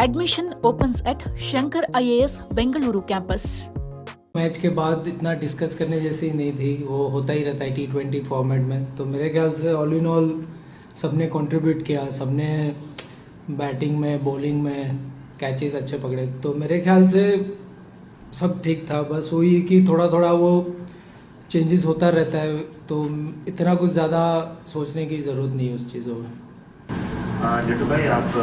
Admission opens at Shankar IAS Bengaluru campus. Match के बाद इतना डिस्कस करने जैसी नहीं थी, वो होता ही रहता है T20 फॉर्मेट में। तो मेरे ख्याल से ऑल इन ऑल सबने कंट्रीब्यूट किया, सबने बैटिंग में बॉलिंग में कैचेस अच्छे पकड़े, तो मेरे ख्याल से सब ठीक था। बस वही कि थोड़ा थोड़ा वो चेंजेस होता रहता है, तो इतना कुछ ज़्यादा सोचने की ज़रूरत नहीं है उस चीज़ों में। जट्टू भाई, आप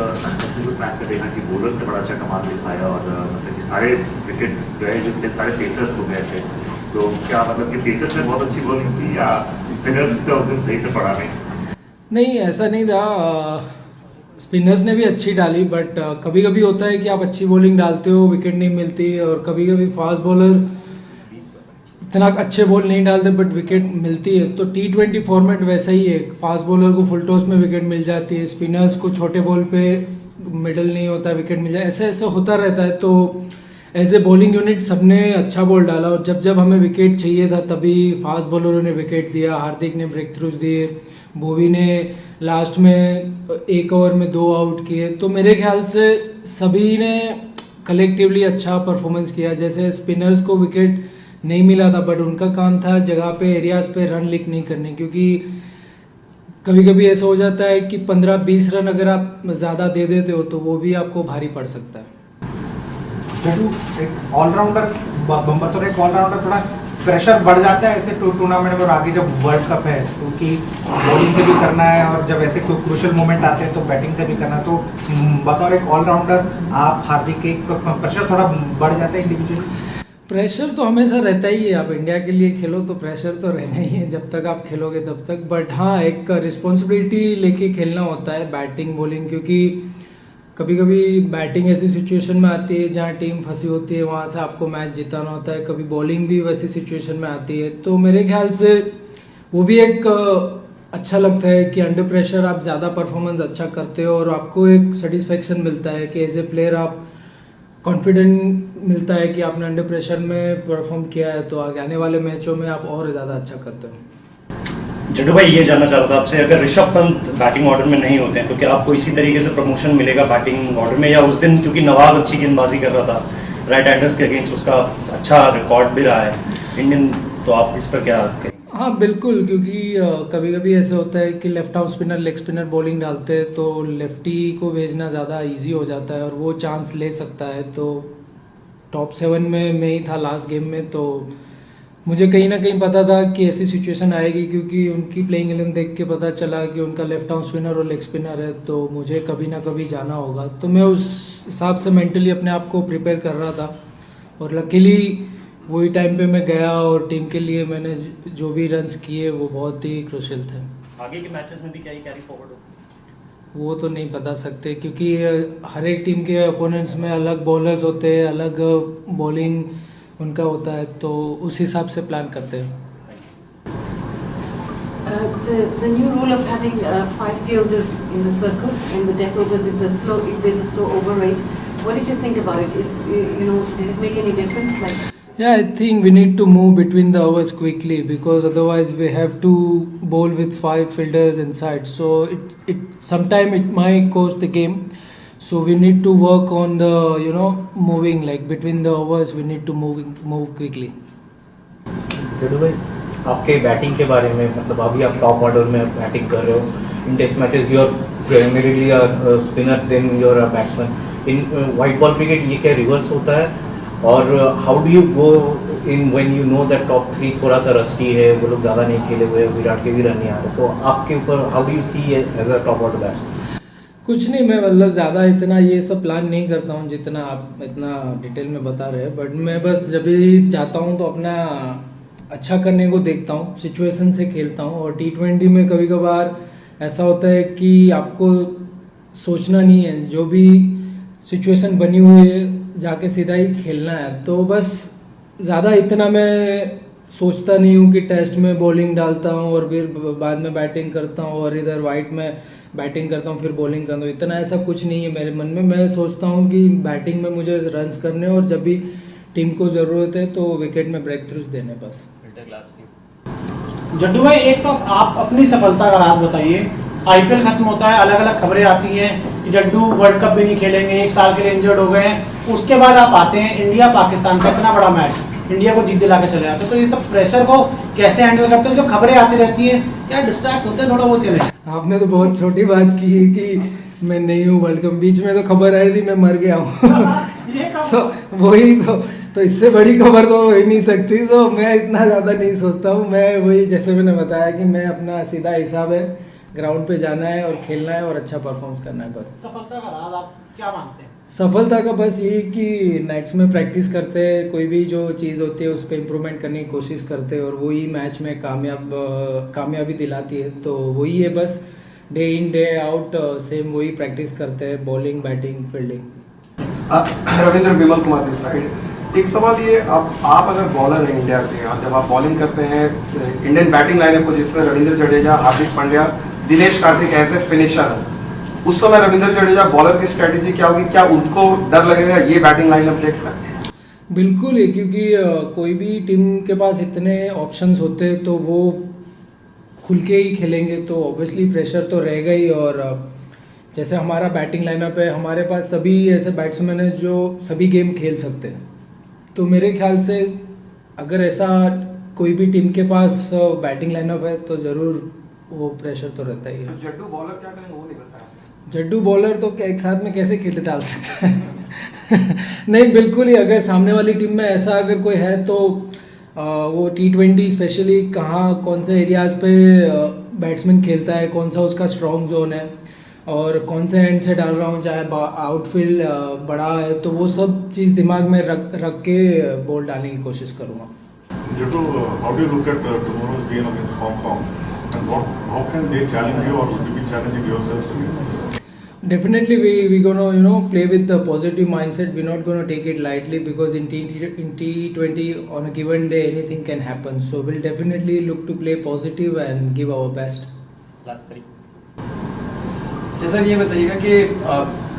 ऐसे कुछ मैच में देखा कि बॉलर्स ने बड़ा अच्छा कमाल दिखाया और मतलब कि सारे विकेट गए जो थे सारे पेसर्स हो गए थे, तो क्या मतलब कि पेसर्स ने बहुत अच्छी बॉलिंग की या स्पिनर्स का उस दिन सही से पड़ा नहीं, ऐसा नहीं था। स्पिनर्स ने भी अच्छी डाली, बट कभी कभी होता है कि आप अच्छी बॉलिंग डालते हो, विकेट नहीं मिलती, और कभी कभी फास्ट बॉलर इतना अच्छे बॉल नहीं डालते बट विकेट मिलती है। तो T20 फॉर्मेट वैसा ही है, फास्ट बॉलर को फुल टॉस में विकेट मिल जाती है, स्पिनर्स को छोटे बॉल पे मिडल नहीं होता विकेट मिल जाए, ऐसे ऐसे होता रहता है। तो एज ए बॉलिंग यूनिट सबने अच्छा बॉल डाला, और जब जब हमें विकेट चाहिए था तभी फास्ट बॉलरों ने विकेट दिया। हार्दिक ने ब्रेक थ्रूज दिए, बोवी ने लास्ट में 1 ओवर में 2 आउट किए। तो मेरे ख्याल से सभी ने कलेक्टिवली अच्छा परफॉर्मेंस किया। जैसे स्पिनर्स को विकेट नहीं मिला था, बट उनका काम था जगह पे एरियाज पे रन लीक नहीं करने, क्योंकि कभी कभी ऐसा हो जाता है कि 15-20 रन अगर आप ज़्यादा दे देते हो तो वो भी आपको भारी पड़ सकता है। एक ऑलराउंडर बतौर एक ऑलराउंडर थोड़ा प्रेशर बढ़ जाता है ऐसे टूर्नामेंट में, और आगे जब वर्ल्ड कप है क्योंकि बॉलिंग से भी करना है और जब ऐसे कोई क्रूशियल मोमेंट आते हैं तो बैटिंग से भी करना है, तो बतौर एक ऑलराउंडर आप हार्दिक के प्रेशर थोड़ा बढ़ जाता है इंडिविजुअल? प्रेशर तो हमेशा रहता ही है, आप इंडिया के लिए खेलो तो प्रेशर तो रहना ही है जब तक आप खेलोगे तब तक। बट हाँ, एक रिस्पॉन्सिबिलिटी लेके खेलना होता है बैटिंग बॉलिंग, क्योंकि कभी कभी बैटिंग ऐसी सिचुएशन में आती है जहाँ टीम फंसी होती है, वहाँ से आपको मैच जिताना होता है। कभी बॉलिंग भी वैसी सिचुएशन में आती है, तो मेरे ख्याल से वो भी एक अच्छा लगता है कि अंडर प्रेशर आप ज़्यादा परफॉर्मेंस अच्छा करते हो और आपको एक सेटिस्फेक्शन मिलता है कि एज ए प्लेयर आप कॉन्फिडेंट मिलता है कि आपने अंडर प्रेशर में परफॉर्म किया है, तो आने वाले मैचों में आप और ज़्यादा अच्छा करते हो। जट्टू भाई, ये जानना चाह रहा था आपसे, अगर ऋषभ पंत बैटिंग ऑर्डर में नहीं होते हैं तो क्या आपको इसी तरीके से प्रमोशन मिलेगा बैटिंग ऑर्डर में, या उस दिन क्योंकि नवाज अच्छी गेंदबाजी कर रहा था राइट हैंडर्स के अगेंस्ट, उसका अच्छा रिकॉर्ड भी रहा है इंडियन, तो आप इस पर क्या कहेंगे? हाँ बिल्कुल, क्योंकि कभी कभी ऐसे होता है कि left arm spinner leg spinner bowling डालते हैं तो लेफ्टी को भेजना ज़्यादा इजी हो जाता है और वो चांस ले सकता है। तो टॉप 7 में मैं ही था लास्ट गेम में, तो मुझे कहीं ना कहीं पता था कि ऐसी सिचुएशन आएगी, क्योंकि उनकी प्लेइंग 11 देख के पता चला कि उनका लेफ्ट आर्म स्पिनर और लेग स्पिनर है, तो मुझे कभी ना कभी जाना होगा। तो मैं उस हिसाब से मेंटली अपने आप को प्रिपेयर कर रहा था, और लकीली वही टाइम पे मैं गया और टीम के लिए मैंने जो भी रन्स किए वो बहुत ही क्रूशियल थे। आगे के मैचेस में भी क्या ही कैरी फॉरवर्ड हो? वो तो नहीं बता सकते, क्योंकि हर एक टीम के अपोनेंट्स में अलग बॉलर्स होते हैं, अलग बॉलिंग उनका होता है, तो उस हिसाब से प्लान करते हैं। The new rule of having 5 fielders in the circle in the death overs, if there's a slow over rate, what did you think about it? Did it make any difference? Yeah, I think we need to move between the overs quickly, because otherwise we have to bowl with 5 fielders inside. So sometime it might cost the game. So we need to work on the moving, like between the overs we need to move quickly. Jattu भाई, आपके batting के बारे में, मतलब अभी आप top order में batting कर रहे हो, in test matches you are primarily a spinner, then you are a batsman. In white ball cricket ये क्या रिवर्स होता है, और how do you go in when you know that top 3 थोड़ा सा रस्टी है, वो लोग ज़्यादा नहीं खेले हुए, विराट के भी रन नहीं आ रहे, तो आपके ऊपर how do you see as a top order batsman? कुछ नहीं, मैं मतलब ज़्यादा इतना ये सब प्लान नहीं करता हूँ जितना आप इतना डिटेल में बता रहे हैं, बट मैं बस जब भी जाता हूँ तो अपना अच्छा करने को देखता हूँ, सिचुएशन से खेलता हूँ। और T20 में कभी कभार ऐसा होता है कि आपको सोचना नहीं है, जो भी सिचुएशन बनी हुई है जाके सीधा ही खेलना है। तो बस ज़्यादा इतना मैं सोचता नहीं हूँ कि टेस्ट में बॉलिंग डालता हूँ और फिर बाद में बैटिंग करता हूँ, और इधर वाइट में बैटिंग करता हूँ फिर बॉलिंग करता हूँ, इतना ऐसा कुछ नहीं है मेरे मन में। मैं सोचता हूँ कि बैटिंग में मुझे रन्स करने और जब भी टीम को ज़रूरत है तो विकेट में ब्रेक थ्रूज देने बस। जट्टू भाई, एक तो आप अपनी सफलता का राज बताइए, आईपीएल खत्म होता है, अलग अलग खबरें आती हैं कि जड्डू वर्ल्ड कप भी नहीं खेलेंगे, 1 साल के लिए इंजर्ड हो गए हैं। उसके बाद आप आते हैं इंडिया पाकिस्तान का इतना बड़ा मैच, इंडिया को जीत दिला के चले आते हैं। तो ये सब प्रेशर को कैसे हैंडल करते हो? जो खबरें आती रहती है क्या डिस्ट्रैक्ट होते हैं थोड़ा बहुत के लिए? आपने तो बहुत छोटी बात की है कि मैं नहीं हूँ वर्ल्ड कप, बीच में तो खबर आई थी मैं मर गया हूँ तो वही तो इससे बड़ी खबर तो हो ही नहीं सकती। तो मैं इतना ज़्यादा नहीं सोचता हूँ। मैं वही जैसे मैंने बताया कि मैं अपना सीधा हिसाब है, ग्राउंड पे जाना है और खेलना है और अच्छा परफॉर्मेंस करना है। बस सफलता का राज आप क्या मानते हैं? सफलता का बस ये कि नाइट्स में प्रैक्टिस करते हैं, कोई भी जो चीज़ होती है उस पर इम्प्रूवमेंट करने की कोशिश करते हैं और वही मैच में कामयाबी दिलाती है। तो वही है बस, day in day out same वही प्रैक्टिस करते हैं, bowling, batting, fielding. Ravindra Vimal Kumar this side. एक सवाल ये, आप अगर बॉलर हैं इंडिया के, जब आप बॉलिंग करते हैं इंडियन बैटिंग लाइनअप को जिसमें Ravindra Jadeja, Hardik Pandya, Dinesh Karthik as a finisher, उस समय रविंद्र जडेजा बॉलर की स्ट्रेटेजी क्या होगी? क्या उनको डर लगेगा ये बैटिंग लाइनअप देखकर? बिल्कुल ही, क्योंकि कोई भी टीम के पास इतने ऑप्शंस होते हैं तो वो खुल के ही खेलेंगे, तो ऑब्वियसली प्रेशर तो रहेगा ही। और जैसे हमारा बैटिंग लाइनअप है, हमारे पास सभी ऐसे बैट्समैन हैं जो सभी गेम खेल सकते हैं। तो मेरे ख्याल से अगर ऐसा कोई भी टीम के पास बैटिंग लाइनअप है तो ज़रूर वो प्रेशर तो रहता ही है। तो जड्डू बॉलर क्या करेंगे वो नहीं बताया? जड्डू बॉलर तो एक साथ में कैसे खेल डाल सकता है नहीं, बिल्कुल ही। अगर सामने वाली टीम में ऐसा अगर कोई है तो वो T20 स्पेशली कहाँ कौन से एरियाज पे बैट्समैन खेलता है, कौन सा उसका स्ट्रॉन्ग जोन है और कौन से एंड से डाल रहा हूँ, चाहे आउटफील्ड बड़ा है, तो वो सब चीज़ दिमाग में रख के बॉल डालने की कोशिश करूँगा। Jyoti, how do you look at tomorrow's game against Hong Kong, and how can they challenge you, or would you be challenging yourselves? Definitely, we gonna play with the positive mindset. We're not gonna take it lightly because in T20 on a given day anything can happen. So we'll definitely look to play positive and give our best. Last 3 जैसा ये बताइएगा कि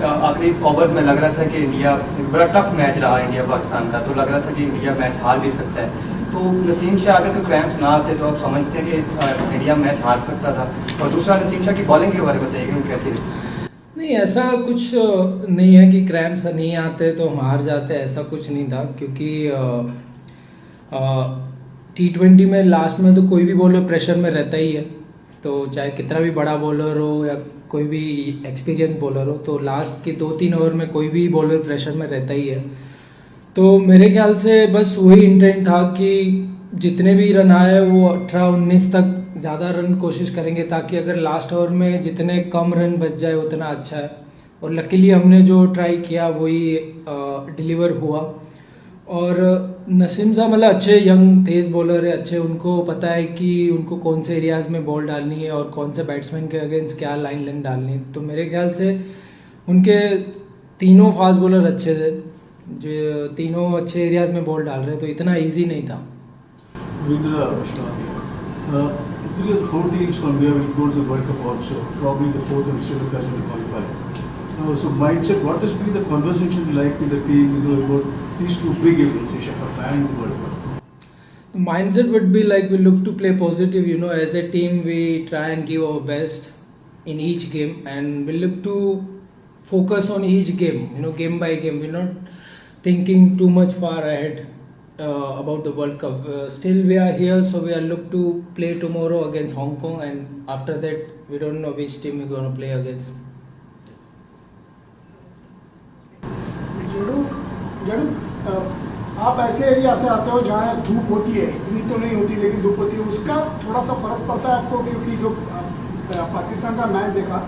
आखिरी overs में लग रहा था कि इंडिया बड़ा टफ मैच रहा इंडिया पाकिस्तान का, तो लग रहा था कि इंडिया मैच हार भी सकता है। तो नसीम शाह अगर कोई क्रैम्प्स ना आते तो आप समझते हैं कि इंडिया मैच हार सकता था? और दूसरा नसीम शाह की बॉलिंग के बारे में बताइएगा वो कैसी रही? नहीं, ऐसा कुछ नहीं है कि क्रैम्प्स नहीं आते तो हम हार जाते, ऐसा कुछ नहीं था। क्योंकि T20 में लास्ट में तो कोई भी बॉलर प्रेशर में रहता ही है, तो चाहे कितना भी बड़ा बॉलर हो या कोई भी एक्सपीरियंस बॉलर हो, तो लास्ट के 2-3 ओवर में कोई भी बॉलर प्रेशर में रहता ही है। तो मेरे ख्याल से बस वही इंटेंट था कि जितने भी रन आए वो 18-19 तक ज़्यादा रन कोशिश करेंगे, ताकि अगर लास्ट ओवर में जितने कम रन बच जाए उतना अच्छा है। और लकीली हमने जो ट्राई किया वही डिलीवर हुआ। और नसीम साहब मतलब अच्छे यंग तेज़ बॉलर है, अच्छे, उनको पता है कि उनको कौन से एरियाज़ में बॉल डालनी है और कौन से बैट्समैन के अगेंस्ट क्या लाइन लेंथ डालनी है। तो मेरे ख्याल से उनके तीनों फास्ट बॉलर अच्छे थे, जो तीनों अच्छे एरियाज़ में बॉल डाल रहे, तो इतना ईजी नहीं था। There are 4 teams from there will go to the World Cup also, probably the 4th and Sri Lanka will qualify. So mindset, what has been the conversation like with the team, about these 2 big events, Asia Cup and the World Cup? The mindset would be like we look to play positive, as a team we try and give our best in each game, and we look to focus on each game, game by game. We're not thinking too much far ahead about the World Cup. Still we are here, so we are look to play tomorrow against Hong Kong, and after that we don't know which team we're going to play against. आप ऐसे area से आते हो जहाँ धूप होती है, इतनी तो नहीं होती लेकिन धूप होती है, उसका थोड़ा सा फर्क पड़ता है आपको? क्योंकि जो पाकिस्तान का मैच देखा,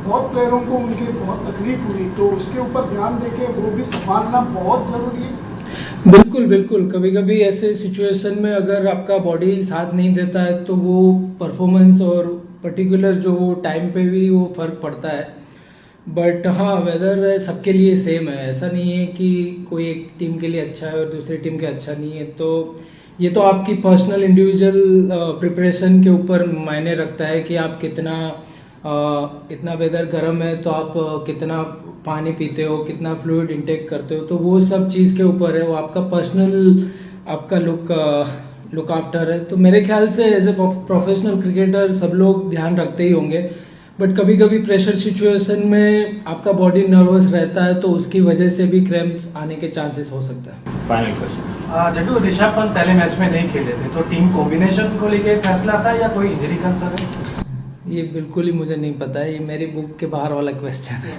बहुत प्लेयरों को उनकी बहुत तकलीफ हुई, तो उसके ऊपर ध्यान देके वो भी संभालना बहुत ज़रूरी है। बिल्कुल बिल्कुल, कभी कभी ऐसे सिचुएशन में अगर आपका बॉडी साथ नहीं देता है तो वो परफॉर्मेंस और पर्टिकुलर जो टाइम पे भी वो फ़र्क पड़ता है। बट हाँ, वेदर सबके लिए सेम है, ऐसा नहीं है कि कोई एक टीम के लिए अच्छा है और दूसरी टीम के अच्छा नहीं है। तो ये तो आपकी पर्सनल इंडिविजुअल प्रिपरेशन के ऊपर मायने रखता है कि आप कितना इतना वेदर गर्म है तो आप कितना पानी पीते हो, कितना फ्लूइड इंटेक करते हो, तो वो सब चीज़ के ऊपर है, वो आपका पर्सनल आपका लुक आफ्टर है। तो मेरे ख्याल से एज ए प्रोफेशनल क्रिकेटर सब लोग ध्यान रखते ही होंगे, बट कभी कभी प्रेशर सिचुएशन में आपका बॉडी नर्वस रहता है तो उसकी वजह से भी क्रैम्प आने के चांसेस हो सकता है। फाइनल क्वेश्चन, जड्डू ऋषभ पंत पहले मैच में नहीं खेले थे, तो टीम कॉम्बिनेशन को लेके फैसला था या कोई इंजरी कंसर्न है? ये बिल्कुल ही मुझे नहीं पता है, ये मेरी बुक के बाहर वाला क्वेश्चन है।